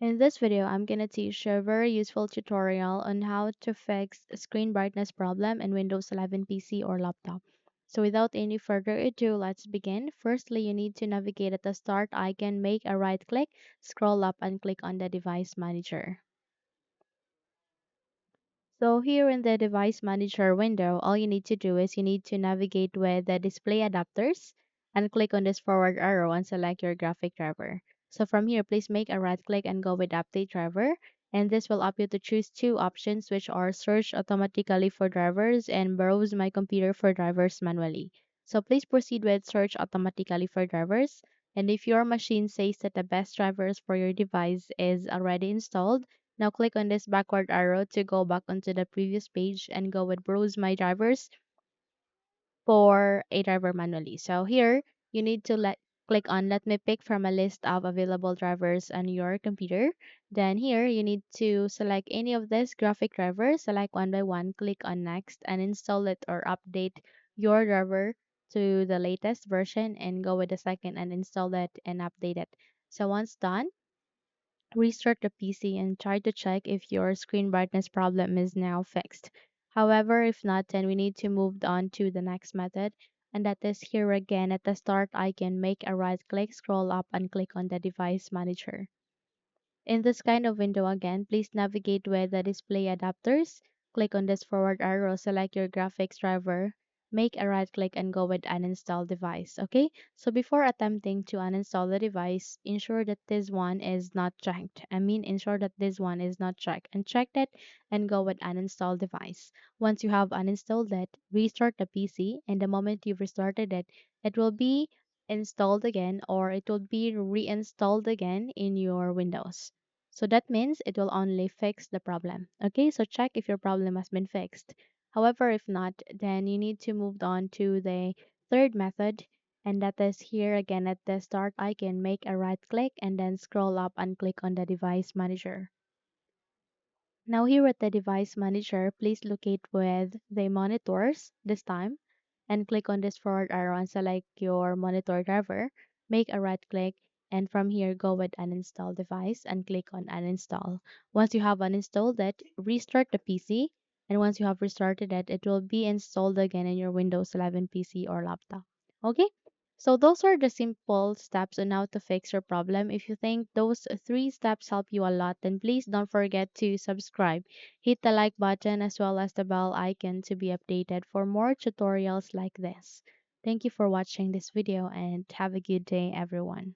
In this video, I'm going to teach you a very useful tutorial on how to fix a screen brightness problem in Windows 11 PC or laptop. So without any further ado, let's begin. Firstly, you need to navigate at the start icon, make a right click, scroll up and click on the device manager. So here in the device manager window, all you need to do is you need to navigate with the display adapters and click on this forward arrow and select your graphic driver. So from here, please make a right click and go with update driver. And this will up you to choose two options, which are search automatically for drivers and browse my computer for drivers manually. So please proceed with search automatically for drivers. And if your machine says that the best drivers for your device is already installed, now click on this backward arrow to go back onto the previous page and go with browse my drivers for a driver manually. So here you need to click on let me pick from a list of available drivers on your computer. Then here you need to select any of these graphic drivers, select one by one, click on next and install it or update your driver to the latest version and go with the second and install it and update it. So once done, restart the PC and try to check if your screen brightness problem is now fixed. However, if not, then we need to move on to the next method, and that is here again at the start icon, make a right click, scroll up, and click on the device manager. In this kind of window again, please navigate with the display adapters. Click on this forward arrow, select your graphics driver, make a right click and go with uninstall device. Okay, so before attempting to uninstall the device, ensure that this one is not checked. Ensure that this one is not checked and check it and go with uninstall device. Once you have uninstalled it, restart the PC, and the moment you've restarted it, it will be installed again or it will be reinstalled again in your Windows. So that means it will only fix the problem. Okay, so check if your problem has been fixed. However, if not, then you need to move on to the third method, and that is here again at the start icon, make a right click and then scroll up and click on the device manager. Now here at the device manager, please locate with the monitors this time and click on this forward arrow and select your monitor driver. Make a right click and from here go with uninstall device and click on uninstall. Once you have uninstalled it, restart the PC, and once you have restarted it, it will be installed again in your Windows 11 PC or laptop. Okay? So those are the simple steps on how to fix your problem. If you think those three steps help you a lot, then please don't forget to subscribe. Hit the like button as well as the bell icon to be updated for more tutorials like this. Thank you for watching this video and have a good day, everyone.